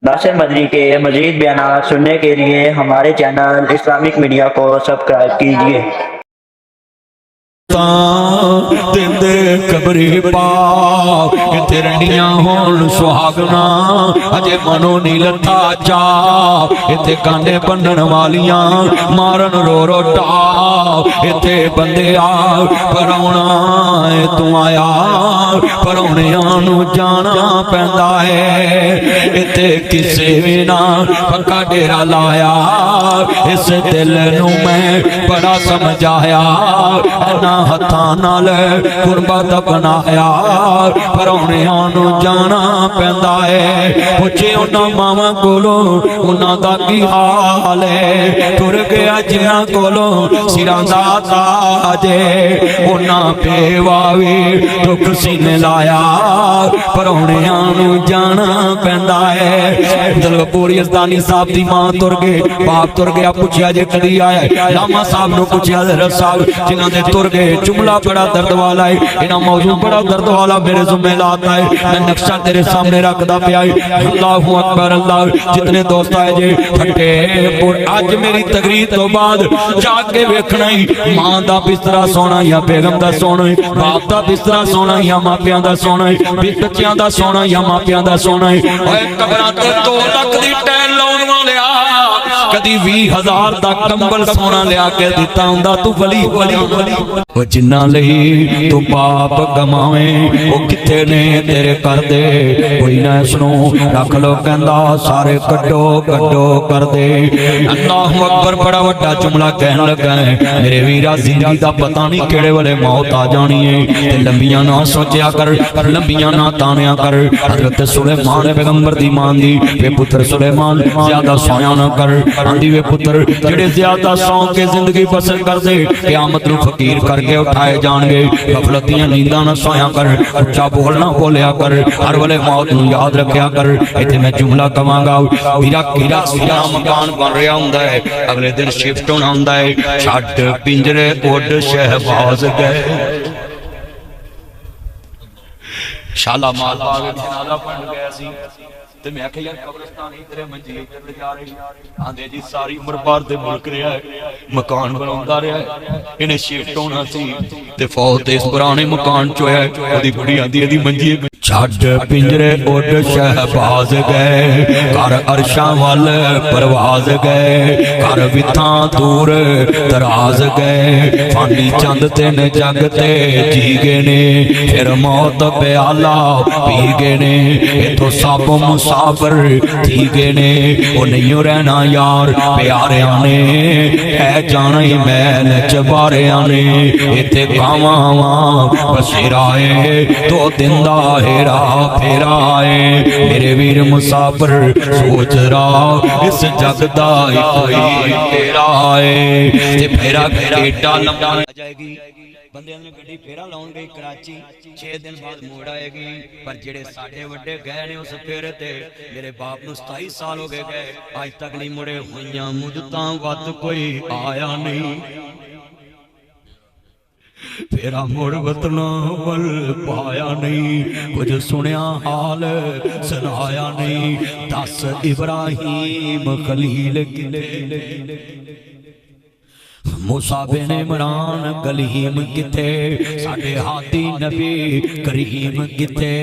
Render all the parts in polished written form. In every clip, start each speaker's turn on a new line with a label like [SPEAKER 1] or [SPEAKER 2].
[SPEAKER 1] नासिर मदनी के मज़ीद बयान सुनने के लिए हमारे चैनल इस्लामिक मीडिया को सब्सक्राइब कीजिए।
[SPEAKER 2] दिंदे कबरी पा इत्थे रंडियां होण सुहागना अजे मनो नी लथा चा इत्थे कांडे बन्नण वालियां मारन रो रो टा इत्थे बंदे आ परौणा तू आया परौणियां नू जाना पैंदा है इत्थे किसे भी ना पक्का डेरा लाया इस दिल नू मैं बड़ा समझाया ना हत्थां नाल गुरबत बनाया परौणियां नू जाना पैंदा है पुछे उन्हां मावां कोलों उन्हां दा की हाल है टुर गया जिन्हां कोलों सिरां दा ताज उन्हां बेवा वी दुख सीने लाया परौणियां नू जाना पैंदा है। दलगपुर यज़दानी साहब दी मां तुर गए बाप तुर गया पुछया जे कदी आया लामा साहब नू पुछया हज़रत साहब जिन्हां दे तुर गए जुमला बड़ा दर्द वाला है इना मौजू बड़ा दर्द वाला मेरे जुम्मे लाता है मैं नक्शा तेरे सामने रखदा पिया अल्लाहु अकबर अल्लाह जितने दोस्त आए जे फतेहपुर अज मेरी तकरीर तो बाद जाके वेखना ही मां दा बिस्तरा सोना या बेगम दा सोना बाप दा बिस्तरा सोना या मापियां दा सोना बच्चियां दा सोना या मापियां दा सोना ओए कबरां ते 2 लाख दी टैल लाउण वालिया कदी 20,000 दा कंबल सोना लिया के दिता हुंदा तू वली वली ओ जिन्ना लई तू पाप गमावे ओ किथे ने तेरे कर दे कोई ना सुनो रख लो कहंदा सारे कड्डो कड्डो कर दे अल्लाहु अकबर बड़ा वड्डा जुमला कहन लगा है मेरे वीरा जिंदगी दा पता नहीं केड़े वेले मौत आ जानी है ते लंबियां ना सोचया कर लंबियां ना तानिया कर हजरत सुलेमान पैगंबर दी मान दी वे पुत्र सुलेमान ज्यादा सोया ना कर आंदी वे पुत्र जेड़े ज्यादा सौ के जिंदगी बसर कर दे क़यामत नूं फकीर करके उठाए जाणगे गफलत दियां नींदां ना सोया कर उच्चा बोलना बोलिया कर हर वेले मौत नूं याद रखया कर इत्थे मैं जुमला कवांगा वीरा कीड़ा सीधा मकान बन रहा हुंदा है अगले दिन शिफ्ट होना हुंदा है छड्ड पिंजरे उड शहबाज गए शाला माल बाग जनाजा बन गया सी ते मैं आख्या यार कब्रिस्तान इधर मंजी इधर जा रही आंदे जी सारी उम्र बाहर दे मुल्क रहा है मकान बनाउंदा रहा है इन्हें शिफ्ट होना सी ते फौत इस पुराने मकान च होया ओदी बुढ़ी आंदी एदी मंजी छड्ड पिंजरे उड शहबाज गए घर अरशां वल परवाज गए घर विथां दूर दराज गए फानी चंद तेन जग ते जी गए ने फिर मौत प्याला पी गए ने इथों सब मुसाफिर थी गए ने वो नहीं रहना यार प्यारियां ने है जाना ही महल चबारियां ने इत्थे कावां बसेराए 2 दिन दा हेरा फेरा है मेरे वीर मुसाफिर सोच रहा इस जग दा कोई फेरा है ते फेरा एडा लंबा जाएगी बंदे ने गड्डी फेरा लाउण गई कराची 6 दिन बाद मोड़ आएगी पर जेड़े साडे वड्डे गए ने उस फेरे ते मेरे बाप नूं 27 साल हो गए आज तक नहीं मुड़े होइयां मुदतां वध कोई आया नहीं फेरा मुड़ वतना वल पाया नहीं कुछ सुनिया हाल सुनाया नहीं दस इब्राहिम खलील मूसा बिन इमरान कलीम किथे साडे हादी नबी करीम किथे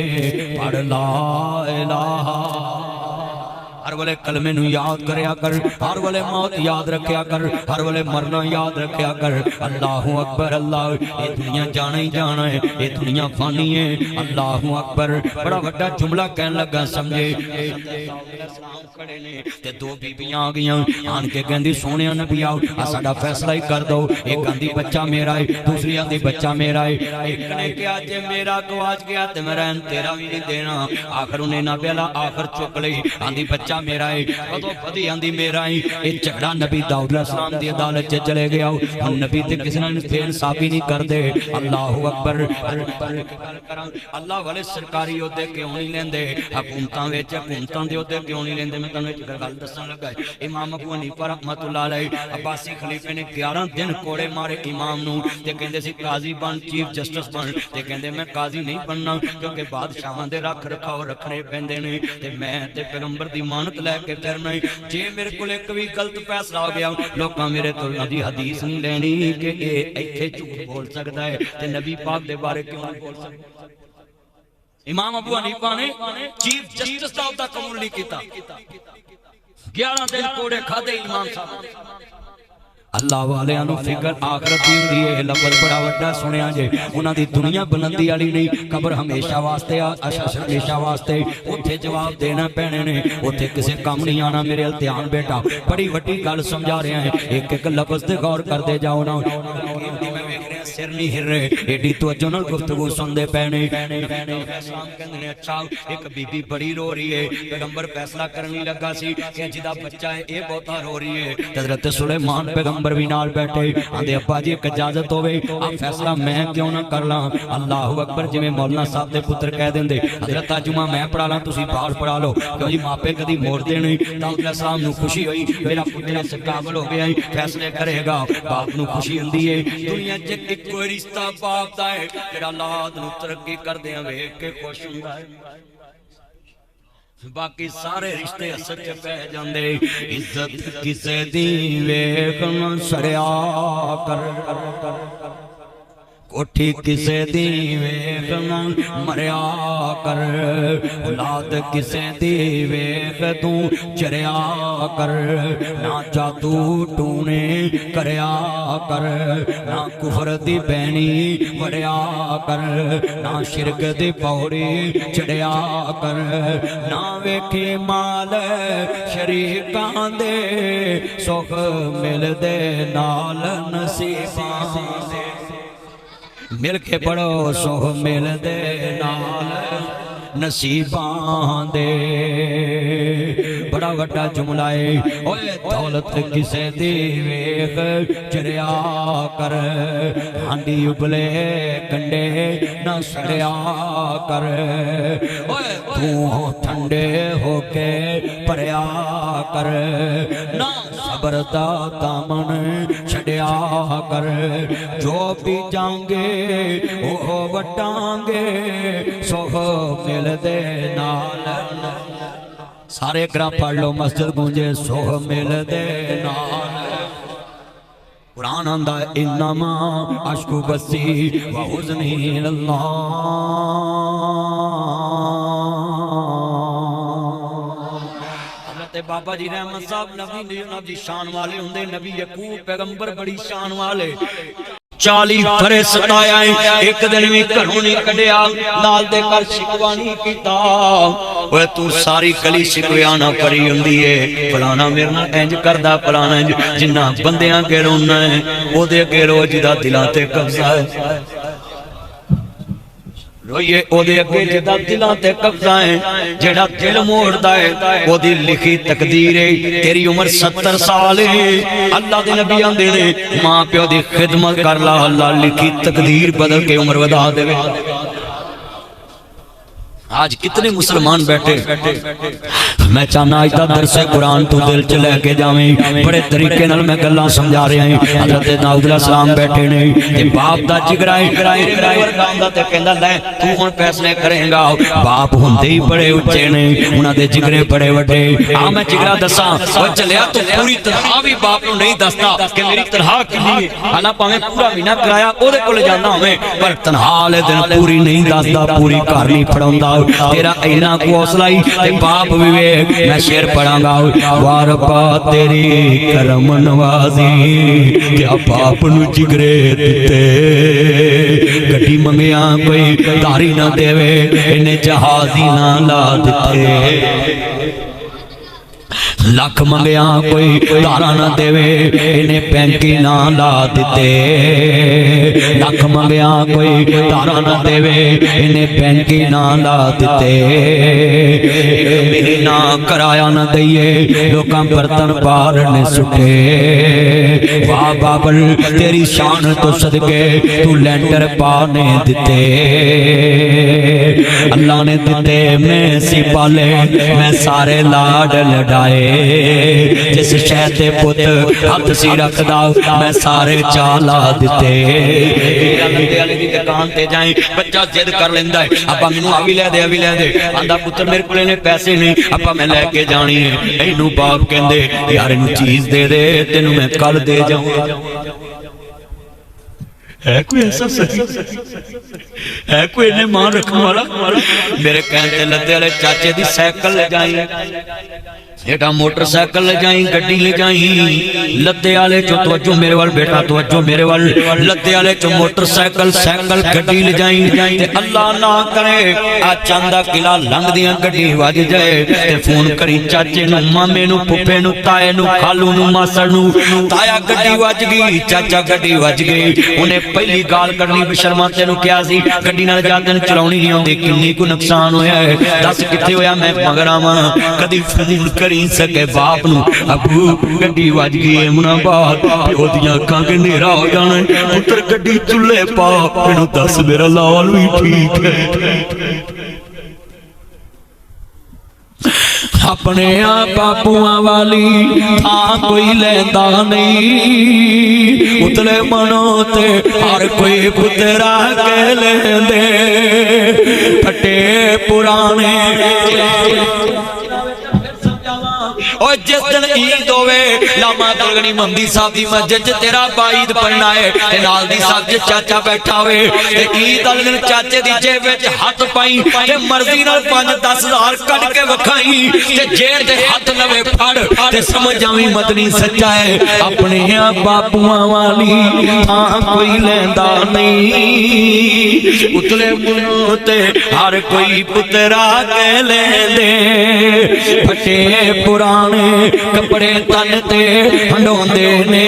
[SPEAKER 2] पढ़ ला इलाहा हर वेले कलमे नूं याद करया कर हर वेले मौत याद रखया कर हर वेले मरना याद रखया कर अल्लाहु अकबर अल्लाह ये दुनिया जाना ही जाना है ये दुनिया फानी है अल्लाहु अकबर बड़ा वड्डा जुमला कहन लगा समझे खड़े ने ते 2 बीबियां आ गईयां आन के कहंदी सोहणिया नबी आओ आ साडा फैसला ही कर दो एक आंदी बच्चा मेरा है दूसरी आंदी बच्चा मेरा है एक ने कहा जे मेरा गवाच गया ते मैं रहन तेरा भी नहीं देना आखिर उन्हें ना पहला आखिर चुक लई आंदी बच्चा मेरा है कदों फदी आंदी मेरा है ये झगड़ा नबी दाऊद अलैहिस्सलाम दी अदालत च चले गया हुन नबी ते किसी नाल इंसाफी नहीं करदे अल्लाहु अकबर अल्लाह वाले सरकारी ओहदे क्यों नहीं लेंदे हुकूमतां विच हुकूमतां दे ओहदे क्यों नहीं लेंदे मैं तुहानू एक गल दसन लगा इमाम अबू हनीफा रहमतुल्लाह अलैह अब्बासी खलीफे ने 11 दिन कोड़े मारे इमाम नू ते कहंदे सी काजी बन चीफ जस्टिस बन ते कहंदे मैं काजी नहीं बनना क्योंकि बादशाहां दे रख रखाव रखने पैंदे ने ते मैं ते पैगंबर दी मान अमानत लैके फिरना है। जे मेरे को एक भी गलत फैसला हो गया लोग मेरे तो नदी हदीस नहीं लेनी कि इत्थे झूठ बोल सकता है ते नबी पाक दे बारे क्यों नहीं बोल सकता। इमाम अबू हनीफा ने चीफ जस्टिस साहब दा कबूल नहीं किया, 11 दिन कोड़े खादे इमाम साहब। अल्लाह वालियां नूं फिकर आखरत दी हुंदी है। लफज बड़ा वड्डा सुनिया जे उन्हां दी दुनिया बुलंदी वाली नहीं, कबर हमेशा वास्ते हमेशा वास्ते। उत्थे जवाब देना पैने ने, उत्थे किसी काम नहीं आना। मेरे अल ध्यान बेटा, बड़ी वड्डी गल समझा रहा है, एक एक लफज ते गौर करते जाओ ना। सिर नहीं हिल रहे, एडी तवज्जो नाल गुफ्तगू सुनदे पैने। अच्छा एक बीबी बड़ी रो रही है, पैगंबर फैसला करने लगा सी कि जिदा बच्चा है ये बहुता रो रही है। हज़रत सुलेमान पैगंबर भी नाल बैठे, आंदे अब्बा जी एक इजाजत होवे, आ फैसला मैं क्यों ना कर ला। अल्लाहु अकबर, जिवें मौलाना साहब दे पुत्र कह देंदे हज़रत जुमा मैं पढ़ा ला, तुसीं बाहर पढ़ा लो, क्यों जी मापे कदी मोड़दे नहीं। दाऊद अलैहिस्सलाम नूं खुशी होई, मेरा पुत्र इस काबिल हो गया है, फैसले करेगा। बाप नूं खुशी हुंदी है। दुनिया च कोई रिश्ता बाप दा है जेड़ा औलाद नूं तरक्की करदे वेख के खुश हुंदा है, बाकी सारे रिश्ते असर च पै जांदे। इज्जत किसे दी वेख न सड़िया कर, कोठी किसे दी वेख न मरिया कर, औलाद किसे दी वेख तू चरिया कर। ना जादू टूने करया कर, ना कुफर दी बैनी वड़िया कर, ना शिरक दी पौड़ी चढ़िया कर। ना वेखे माल शरीकां दे, सुख मिलदे नाल नसीबां दे। मिल के पढ़ो सुख मिलदे नाल नसीबां दे। बड़ा वड्डा जुमला है, ओए दौलत किसे दी वेख चरिया कर, हांडी उबले कंडे न सड़िया कर। ओए तू ठंडे होके भरिया कर, ना सबर दा दामन छड़िया कर। जो भी जांगे ओह वटांगे, सुख मिलदे नाल। सारे ग्राम पढ़ लो, मस्जिद गूंजे सुख मिलदे नाल। कुरान आंदा इन्नमा अश्कु बसी व हुज़्नी इलल्लाह। बाबा जी रहमत साहब नबी शान वाले होंदे, नबी यकूब पैगंबर बड़ी शान वाले। 40 बरस सताया, एक दिन भी घरों नहीं कढ़िया, नाल दे कर शिकवा नहीं कीता। ओए तू सारी गली शिकवा ना करी हुंदी है, फलाना मेरे नाल इंज करदा, फलाना इंज। जिन्ना बंदियां अगे रोना है ओदे अगे रो, जिदा दिलां ते कब्जा है रोइए ओदे अगे जिदा दिलां ते कब्जा है। जेड़ा दिल मोड़दा है ओदी लिखी तकदीर है। तेरी उम्र 70 साल है, अल्लाह दे नबी आंदे ने मां प्यो दी खिदमत कर ला, अल्लाह लिखी तकदीर बदल के उम्र वधा देवे। आज कितने मुसलमान बैठे, मैं चाहना अज दा दरसे कुरान तू दिल च लैके जावें। बड़े तरीके नाल मैं गल्लां समझा रहा हूं। हज़रत दाऊद अलैहिस्सलाम बैठे ने ते बाप दा जिगरा है ते कहंदा ले तू हुण फैसले करेगा। बाप हुंदे ही बड़े उच्चे ने, उन्हां दे जिगरे बड़े वड्डे। आ मैं जिगरा दसां ओ चलिया तू पूरी तनख्वाह भी बाप नूं नहीं दसदा कि मेरी तनख्वाह कितनी है। हालां भावें पूरा महीना कराया ओदे कोल जांदा होवे, पर तनख्वाह वाले दिन पूरी नहीं दसदा, पूरी घर नहीं फड़ाउंदा। तेरा इना को हौसला ही ते बाप भी वेख, मैं शेर पढ़ांगा। वाह रब्बा तेरी करम नवाजी, क्या बाप नूं जिगरे दिते। गड्डी मंगिया कोई तारी ना देवे, इन्हें जहाज ही ना ला दिते। लख मंगया कोई तारा ना देवे, इन्हें पैंकी ना ला दिते। लख मंगया कोई तारा ना देवे, इन्हें पैंकी ना ला दिते। मेरी ना कराया ना दईए, लोकां बर्तन बाहर ने सुटे। वाह बाबल तेरी शान तो सदके तू लैंटर पाने दिते। अल्लाह ने दिते मैं सी पाले, मैं सारे लाड लडाए। जिस शह ते पुत हथ सी रखदा मैं सारे चाला दिते। लद्दे वाले दी दुकान ते जाए बच्चा जिद कर लेंदा है आपा मैनू आ भी लै दे, आ भी लै दे। आंदा पुत्र मेरे कोल इन्ने पैसे नहीं, आपा मैं लैके जानी है। इनू बाप कहंदे यार इनू चीज दे दे, तेनू मैं कल दे जाऊंगा। है कोई ऐसा सही, है कोई इन्हें मान रखने वाला? मेरे कहते लद्दे वाले चाचे दी साइकिल ले जाई, बेटा मोटरसाइकिल ले जाई, गड्डी ले जाई। लद्दे वाले चो तवज्जो मेरे वाल बेटा, तवज्जो मेरे वाल। लद्दे वाले चो मोटरसाइकिल साइकिल गड्डी ले जाई ते अल्लाह ना करे आ चांदा किला लंघदियां गड्डी वज जाए ते फोन करी चाचे नू, मामे नू, फुफे नू, ताए नू, खालू नू, मासड़ नू। ताया गड्डी वज गई, चाचा गड्डी वज गई। उन्हें पहली गाल करनी बशर्मा तेनू क्या सी गड्डी नाल जा तेन चलाउणी नहीं आउंदी, किन्नी को नुकसान होया है दस कित्थे होया, मैं मगर आवां। कदी फोन करी सके बाप नू, अबू गड्डी वज गई मुनाबाद, प्यो दियां अखां के नेरा हो जाना, पुत्र गड्डी चुल्हे पा, मैनू दस मेरा लाल भी ठीक है। अपने आप बापूआ वाली थां कोई लैंदा नहीं, उतले मनो ते हर कोई पुत्रा कह लेंदे। फटे पुराने और जिस दिन ईद होवे लामा तलगनी मंदी साहब दी मस्जिद च तेरा ईद पढ़ना है ते नाल दी साहब च चाचा बैठा होवे ते ईद वाले दिन चाचे दी जेब विच हथ पाई ते मर्जी नाल 5-10 हज़ार कढ के वखाई ते जेब ते हथ लवे फड़ ते समझ जावी मदनी सच्चा है। अपने बापूआ वाली हां कोई लैंदा नहीं, उतले मुनो ते हर कोई पुत्रा कह लेंदे। फटे पुराने कपड़े तन ते हंडोंदे ने,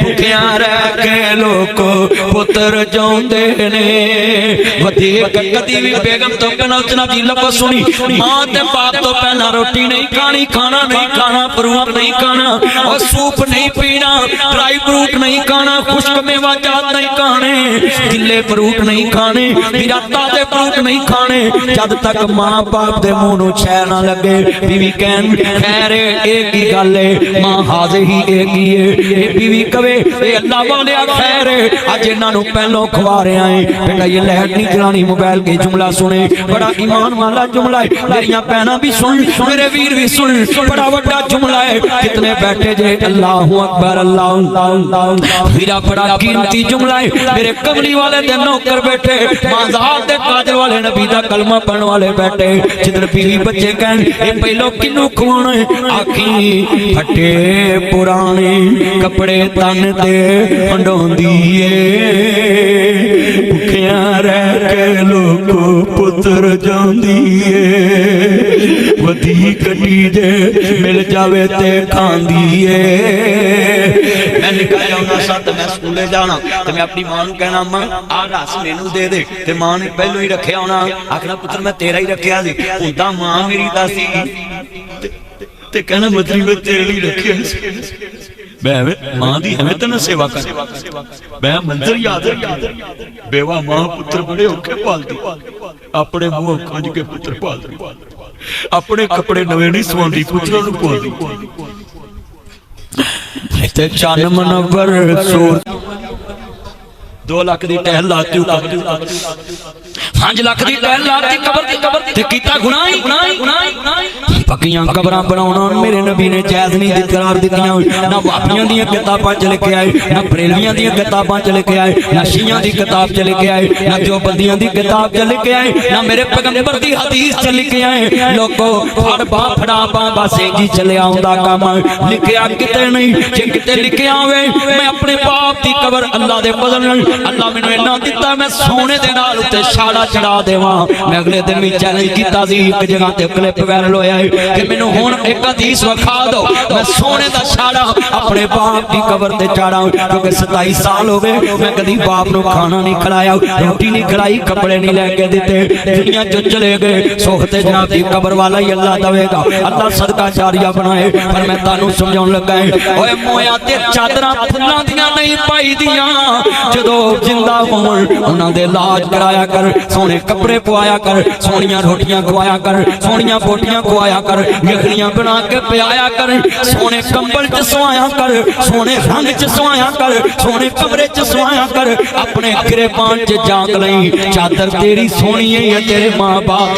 [SPEAKER 2] भुखिया रह के लोग पुत्र जाउंदे ने। वधीक कदी भी बेगम तो कहना उचना जी लफ्ज़ सुनी, मां ते बाप तो पहला रोटी नहीं खानी, खाना नहीं खाना, फ्रूट नहीं खाना, और सूप नहीं पीना, ड्राई फ्रूट नहीं खाना, खुश्क मेवा जात नहीं खाने, गिले फ्रूट नहीं खाने, बिराता दे फ्रूट नहीं खाने, जब तक मां बाप दे मुंह नूं छे ना लगे। बीवी कहन खैर एक ही गल है, मां हाज़िर ही एक ही है। ये बीवी कवे ए अल्लाह वाले खैर अज इन्हां नूं पहलों खवा रहा है बेटा, ये लाइट नहीं जलानी, मोबाइल के जुमला सुने, बड़ा ईमान वाला जुमला है। मेरियां भैणां भी सुन, मेरे वीर भी सुन, बड़ा बड़ा जुमला है। कितने बैठे जे अल्लाहु अकबर, अल्लाह वीरा, बड़ा कीमती जुमला है। मेरे कमली वाले दे नौकर बैठे, माज़ार दे काजल वाले नबी दा कलमा पढ़न वाले बैठे। जिधर बीवी बच्चे कहन ए पहलो किनू खुआना है, आखी फटे पुराने कपड़े तन ते हंडोंदी है। भुखिया रह के लोको पुत्र जांदी है, वधी कटी जे मिल जावे ते खांदी है। मैं निकल जाऊंगा सत, मैं स्कूले जाना ते मैं अपनी मां नूं कहना मां आ रस मैनू दे दे, ते मां ने पहलों ही रखिया होना, आखना पुत्र मैं तेरा ही रखिया सी। हुंदा मां मेरी दासी ते कहना मतरी मैं तेरे लिए रखे, मैं मां दी हमें तो सेवा कर, मैं मंदिर याद बेवा मां पुत्र बड़े औखे पालती, अपने मुंह खंज के पुत्र पालती, अपने कपड़े नवे नहीं सवांदी, पुत्रों नूं पवांदी। ते चन मनवर सूर 2 लाख दी टहल लाती, 5 लाख दी टहल लाती कबर ते कीता गुनाह। पक्कियां कबरां बनाउणा मेरे नबी ने जायज़ नहीं करार दित्तियां। ना वापियां दी किताबां च लिखे आए, ना बरेलवियां दी किताबां च लिखे आए, ना शियां दी किताब च लिखे आए, ना देवबंदियां दी किताब च लिखे आए, ना मेरे पैगंबर दी हदीस च लिखे आए। लोगो फड़ बा फड़ा बा बस इंजी चले आउंदा काम लिखिया किते नहीं। जे किते लिखिया होवे मैं अपने बाप दी कबर अल्लाह दे फज़ल नाल, अल्लाह मैनूं इन्ना दित्ता मैं सोने दे नाल उत्ते छाड़ा चढ़ा देवां। मैं अगले दिन भी चैलेंज कीता सी, एक जगह ते क्लिप वायरल होया है कि मैनूं हुण एक हदीस विखा दो, मैं सोने दा छाड़ा अपने बाप दी कबर ते चाड़ा। क्योंकि 27 साल हो गए मैं कदी बाप नूं खाना नहीं खिलाया, रोटी नहीं खिलाई, कपड़े नहीं लैके दिते, दुनिया जो चले गए। सुख ते जनाब दी कबर वाला ही अल्लाह देवेगा, अल्लाह सदका जारिया बनाए। पर मैं तानूं समझाउण लगा है ओए मोया ते चादरां फुल्लां दियां नहीं पाई दियां, जदों जिंदा होण उन्हां दे इलाज कराया कर, सोने कपड़े पवाया कर, सोहणियां रोटियां खवाया कर, सोहणियां बोटियां खवाया कर, यखनियां बना के पियाया कर, सोने कंबल च सवाया कर, सोने रंग च सवाया कर, सोने कमरे च सवाया कर, अपने गिरबान च जाग लई, चादर तेरी सोनी है तेरे माँ बाप।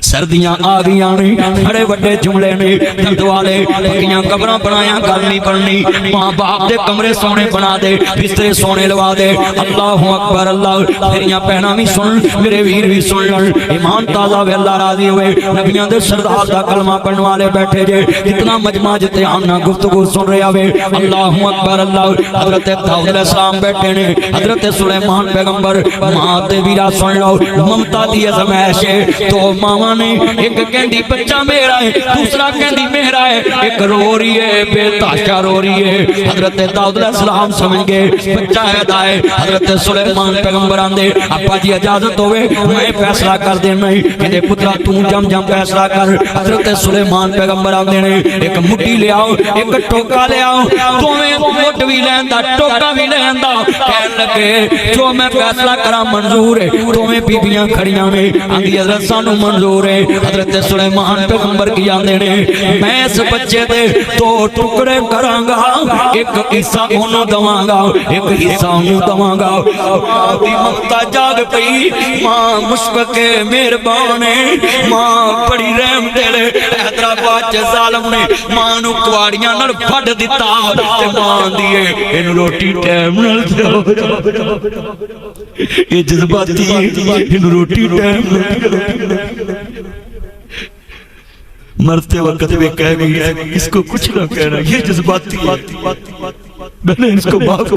[SPEAKER 2] सर्दियां आ गईयां ने, बड़े बड़े जुमले ने, दर्द वाले पक्कियां कबरां बनाया गल नहीं बननी, मां बाप दे कमरे सोने बना दे, बिस्तरे सोने लवा दे। अल्लाहु अकबर अल्लाह। मेरियां भैणां भी सुन, मेरे वीर भी सुन लण, ईमान ताज़ा वे अल्लाह राजी होवे। नबियां दे सरदार दा कलमा पढ़न वाले बैठे जे, कितना मजमा ज ध्यान नाल गुफ्तगू सुन रहा वे। अल्लाहु अकबर अल्लाह। हजरत दाऊद अलैहिस्सलाम बैठे ने, हजरत सुलेमान पैगंबर, मां ते वीरा सुन लो, ममता दी अज़मैश है। तो मां ने एक कहती बच्चा मेरा है, दूसरा कहती मेरा है, एक रो रही है बेताशा रो रही है। हजरत दाऊद अलैहिस्सलाम समझ गए बच्चा है दाए। हजरत सुलेमान पैगंबर आंदे अब्बा जी इजाजत होवे मैं फैसला कर देना है, कहते पुत्रा तू जम जम फैसला कर। हजरत सुलेमान पैगंबर आंदे ने एक मुट्ठी ले आओ, एक टोका ले आओ, दोवें मुठ भी लैंदा टोका भी लैंदा। कहन लगे जो मैं फैसला करा मंजूर है। दोवें बीबियां खड़ियां ने, आंदी हजरत सानू मंजूर। हजरत सुलेमान पैगंबर की आंदे ने मैं इस बच्चे दे दो टुकड़े करांगा, एक हिस्सा ओनू दवांगा, एक हिस्सा ओनू दवांगा। दी ममता जाग पई, मां मुशफके मेहरबान है, मां बड़ी रहम दिल। हैदराबाद च जालम ने मां नू कुआड़ियां नाल फड़ दिता ते मां दी इनु रोटी टाइम नाल दो। ये जज्बाती इनु रोटी टाइम नाल मरते वक्त वे कह गई इसको कुछ ना कहना, ये जज्बाती मैंने इसको माफ।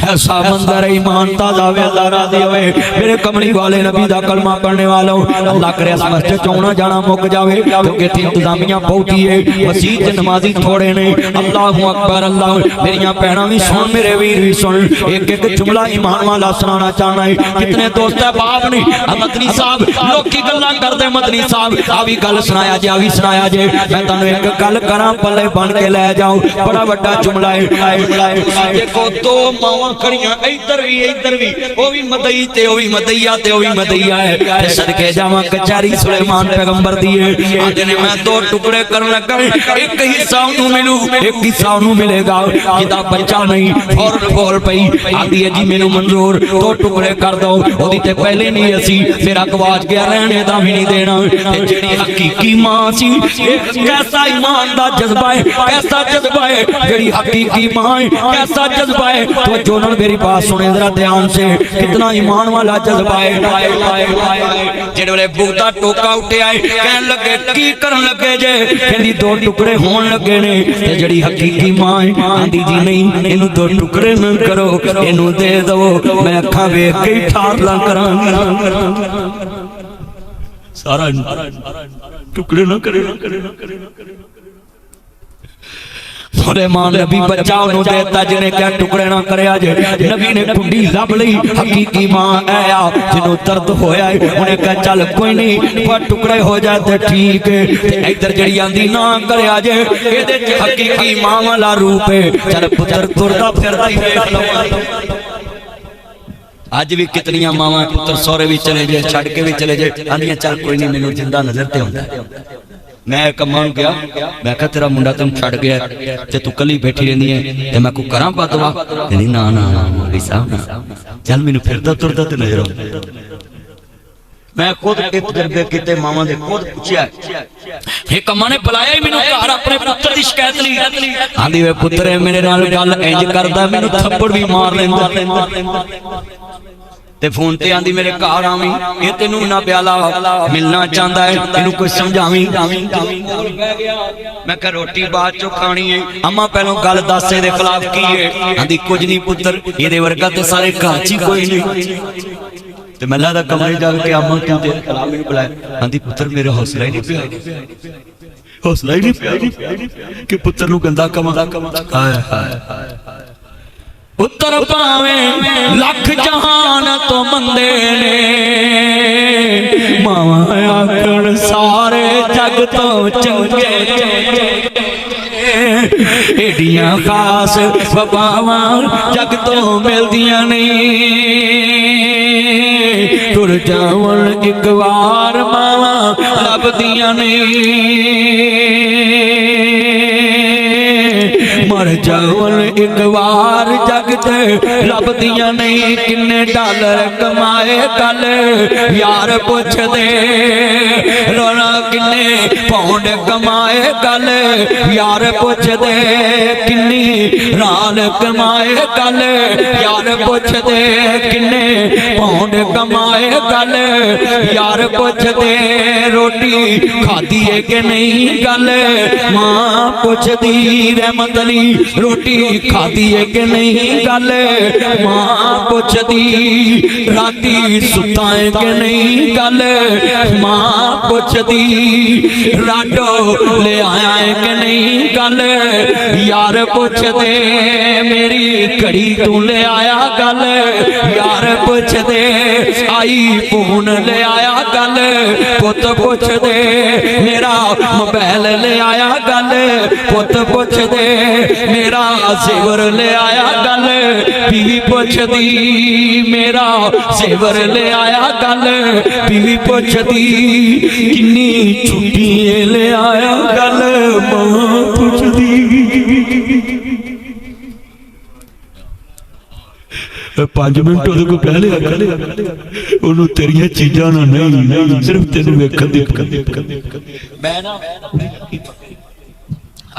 [SPEAKER 2] ऐसा मंजर ईमान ताज़ा वे अल्लाह राज़ी होवे। मेरे कमली वाले नबी दा कलमा पढ़ने वालों, अल्लाह करे इस मस्जिद च आना जाना मुक जावे, क्योंकि इत्थे इंतजामिया बहुती है, मस्जिद च नमाजी थोड़े ने। अल्लाहु अकबर अल्लाह। मेरियां भैणां भी सुन, मेरे वीर भी सुन, एक एक जुमला ईमान वाला सुनाना चाहना है। कितने दोस्त बाप ने मदनी साहब लोकी गल्लां करदे, मदनी साहब आ भी गल सुनाया जे, आ भी सुनाया जे। मैं तुहानू एक गल करां, पल्ले बन के लै जाओ, बड़ा वड्डा जुमला है। देखो दो मावां खड़ियां इधर भी वो भी मदई ते वो भी मदैया ते वो भी मदैया है। ते सदके जावां कचहरी सुलेमान पैगंबर दी है। आंदे ने मैं दो टुकड़े करन लगा, एक हिस्सा ओनू मिलू, एक हिस्सा ओनू मिलेगा। जिदा बच्चा नहीं फौरन बोल पई, आंदी है जी मैनू मंजूर, दो टुकड़े कर दो। ओदी ते पहले नहीं असी मेरा गवाच गया, रहने दा भी नहीं देना। ते जेड़ी हकीकी मां सी, कैसा ईमान दा जज्बा है, कैसा जज्बा है जेड़ी हकीकी मां है, कैसा जज्बा है। तो उन्होंने मेरी बात सुने जरा ध्यान से, कितना ईमान वाला जज्बा है। जेड़े वेले बूटा टोका उठे आए, कहन लगे की करन लगे जे, कहंदी दो टुकड़े होन लगे ने। ते जेड़ी हकीकी मां है आंदी जी नहीं इनू दो टुकड़े न करो, इनू दे दो, मैं अखां वेख के ही ठारला करांगा। सारा टुकड़े न करे। सुलेमान नबी बच्चा उन्हों देता जिन्हें क्या टुकड़े ना करे। जे नबी ने कुंडी लब लई, हकीकी मां आया जिन्हों दर्द होया है, उन्हें कहा चल कोई नहीं पर टुकड़े हो जाए तो ठीक है। इधर जड़ी आंदी ना करे जे, एदे च हकीकी मां वाला रूप है। चल पुत्र तुरदा फिरदा ही अज भी कितनियां मावां पुत्र सौरे भी चले जे, छड़ के भी चले जे, आंदियां चल कोई नहीं मैनूं जिंदा नजर ते हुंदा। मैं कमां गया, मैं कहा तेरा मुंडा तेन छड़ गया ते तू कली बैठी रही है, ते मैं को करा बदवा? नहीं ना ना मौलवी साहब ना, चल मैनूं फिरदा तुरदा ते नजर आउंदा। मैं खुद एक तजर्बे किते मावां दे खुद पूछया, एक अम्मा ने बुलाया ही मैनूं घर अपने पुत्र दी शिकायत लई। आंदी वे पुत्रे मेरे नाल गल इंज करदा, मैनूं थप्पड़ भी मार लैंदा। ते फोन ते आंदी मेरे घर आवी, ये तेनू ना प्याला मिलना चाहता है, तेनू कुछ समझावी। मैं कह रोटी बाद चो खानी है। अम्मा पहलों गल दस दे खिलाफ की है। आंदी कुछ नहीं पुत्र, ये वर्गा ते सारे घर च कोई नहीं। ते मैं लादा कमरे जाके अम्मा क्यों तेरे खिलाफ मैनू बुलाया? आंदी पुत्र मेरा हौसला ही नहीं पिया, हौसला ही नहीं पिया कि पुत्र नू गंदा कम हाय हाय। पुत्र पावे लख जहान तो मंदे ने, मावां आखण सारे जग तो चंगे। एडियां खास वबावां जग तो मिलदियां नहीं, मुरझावन एक बार मावा लभदियां ने मर जावन एक बार जगते लभदियां नहीं किन्ने डॉलर कमाए कल यार पुछदे रोना किन्ने पौंड कमाए कल यार पुछदे किन्नी राल कमाए कल यार पुछदे किन्ने पौंड कमाए कल यार पुछदे रोटी खाधी है कि नहीं कल मां पुछदी रहमत अली रोटी खाधी है कि नहीं गल मां पुछदी राती सुता है कि नहीं गल मां पुछदी राडो ले आया है कि नहीं गल यार पुछदे मेरी घड़ी तू ले आया गल यार पुछदे आई फोन ले आया गल पुत पुछदे मेरा मोबाइल ले आया गल पुत पुछदे मेरा जेवर ले आया गल बीवी पुछदी मेरा जेवर ले आया गल बीवी पुछदी किन्नी छुट्टी ले आया गल मां पुछदी 5 मिनट ਉਹਦੇ ਕੋ ਕਹਿ ਲਿਆ ਉਹਨੂੰ ਤੇਰੀਆਂ ਚੀਜ਼ਾਂ ਨਾਲ ਨਹੀਂ ਸਿਰਫ ਤੈਨੂੰ ਵੇਖਣ ਦੀ ਮੈਂ ਨਾ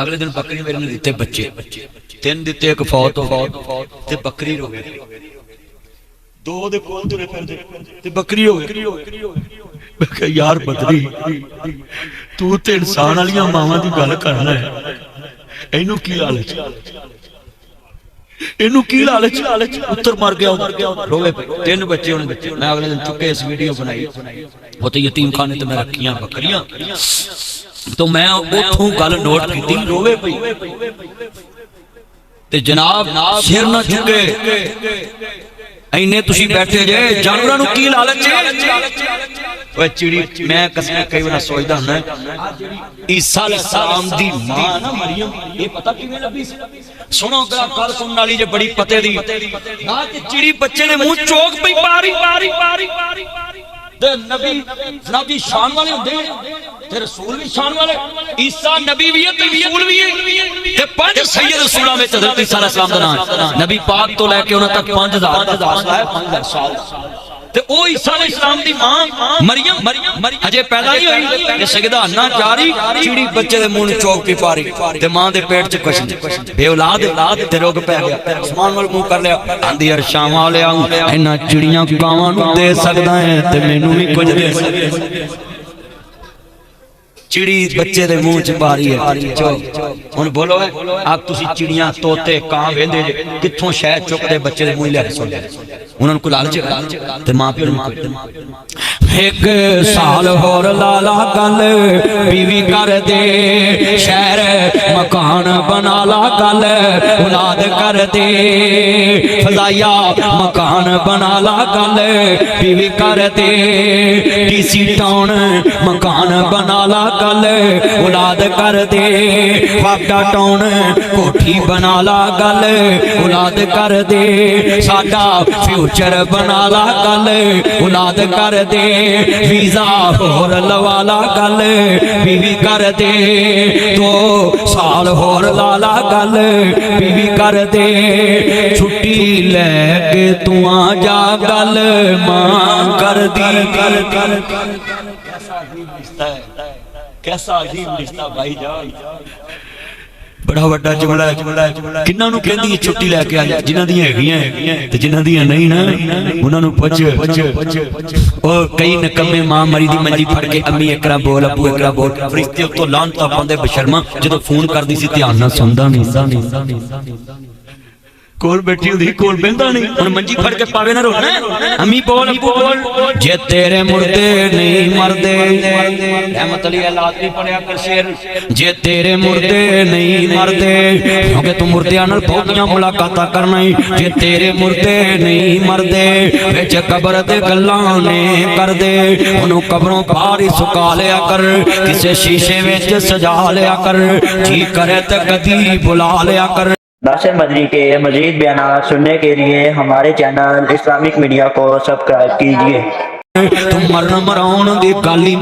[SPEAKER 2] अगले दिन बकरी मेरे ने दिते बच्चे 3 दिते एक फौत ते बकरी हो गई 2 दे कोल तुरे फिरदे ते बकरी हो गई मैं कहा यार बदरी तू ते इंसान वालियां मावां दी गल करना है इनू की लालच इनू की लालच पुत्र मर गया रोवे 3 बच्चे होने मैं अगले दिन चुके इस वीडियो बनाई वो तो यतीम खाने ते मैं रखियां बकरियां तो मैं उथों गल नोट की रोवे पई ते जनाब सिर ना झुके इन्ने तुसी बैठे जे जानवरां नूं की लालच है ओए चिड़ी मैं कसम कई बार सोचदा हुंदा ईसा अलैहिस्सलाम दी मां ना मरियम ये पता किवें लभी सुनो गल सुनने वाली जे बड़ी पते दी ना ते चिड़ी बच्चे दे मुंह चोक पई पारी ते नबी शान वाले हुंदे ते रसूल भी शान वाले ईसा नबी भी है ते रसूल भी है ते 5 सैयद रसूलां विच हज़रत ईसा अलैहिस्सलाम दा नाम नबी पाक तो लेके उन्हां तक 5000 साल ते ओ ईसा अलैहिस्सलाम दी मां मरियम अजे पैदा नहीं होई ते सजदा ना जारी चिड़ी बच्चे दे मुंह चौक पे पारी ते मां दे पेट च कुछ बे औलाद ते रोग पै गया आसमान वाल मुंह कर लिया आंधी अरशां वाले इन्हां चिड़ियां कावां नूं दे सकदा है ते मैनू भी कुछ दे चिड़ी बच्चे दे मुंह च पारी है हुण बोलो आप तुसी चिड़ियां तोते कां वेंदे जे कित्थों शहद चुकदे बच्चे दे मुंह ले सुन उन्हां नूं कोई लालच ते मां प्यो नूं एक साल होर लाला गल बीवी कर दे शहर मकान बना ला गल औलाद कर दे फजाया मकान बना ला गल बीवी कर दे डीसी टाउन मकान बना ला गल औलाद कर दे वाडा टाउन कोठी बना ला गल औलाद कर दे साडा फ्यूचर बना ला गल औलाद कर दे वीजा होर लवाला गल बीवी कर दे 2 साल होर लाला गल बीवी कर दे छुट्टी लैके तू आ जा गल मां कर दी कैसा अजीब रिश्ता भाई जान बड़ा वड्डा जुमला किन्ना नूं कहंदी छुट्टी लैके आ जा जिन्हां दी हैगियां ते जिन्हां दी नहीं ना उन्हां नूं पुछ ओ कई नकम्मे मां मरी दी मंजी फड़ के अम्मी एकरा बोल अबू एकरा बोल फरिश्ते उत्तों लानत पाउंदे बशर्मा जदों फोन करदी सी ध्यान नाल सुनदा नहीं कोल बैठी हुंदी कोल बंदा नहीं हुण मंजी फड़ के पावे ना रोना अम्मी बोल जे तेरे मुर्दे नहीं मरदे रहमत अली लाज़मी पढ़िया कर शेर जे तेरे मुर्दे नहीं मरदे क्योंकि तू मुर्दियां नाल बहुतियां मुलाकातां करना जे तेरे मुर्दे नहीं मरदे विच कब्र ते गल्लां ने कर दे ओनू कब्रों बाहर ही सुका लिया कर किसे शीशे विच सजा लिया कर जी करे ते कदी बुला लिया कर।
[SPEAKER 1] नासिर मदनी के मज़ीद बयान सुनने के लिए हमारे चैनल इस्लामिक मीडिया को सब्सक्राइब कीजिए।
[SPEAKER 2] तू मरण मराउण दी गाली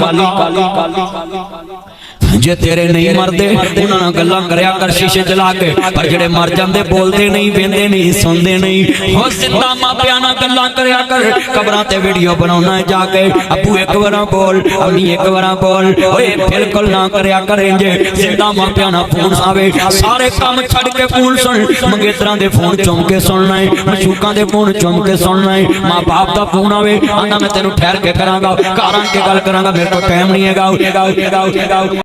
[SPEAKER 2] जे तेरे नहीं मरदे उन्हां नाल गल्लां करया कर शीशे चला के पर जेड़े मर जांदे बोलदे नहीं वेंदे नहीं सुनदे नहीं हो जिंदा मापियां नाल गल्लां करया कर कबरां ते वीडियो बनाउणा जाके अब्बू एक बार बोल अम्मी एक बार बोल ओए बिल्कुल ना करया करेंगे जिंदा मापियां नाल फोन आवे सारे काम छड़ के फोन सुन मंगेतरां दे फोन चुम के सुनना है मशूकां दे फोन चुम के सुनना है मां बाप दा फोन आवे आंदा मैं तेनू ठहर के करांगा घर आण के गल करांगा मेरे को टाइम नहीं हैगा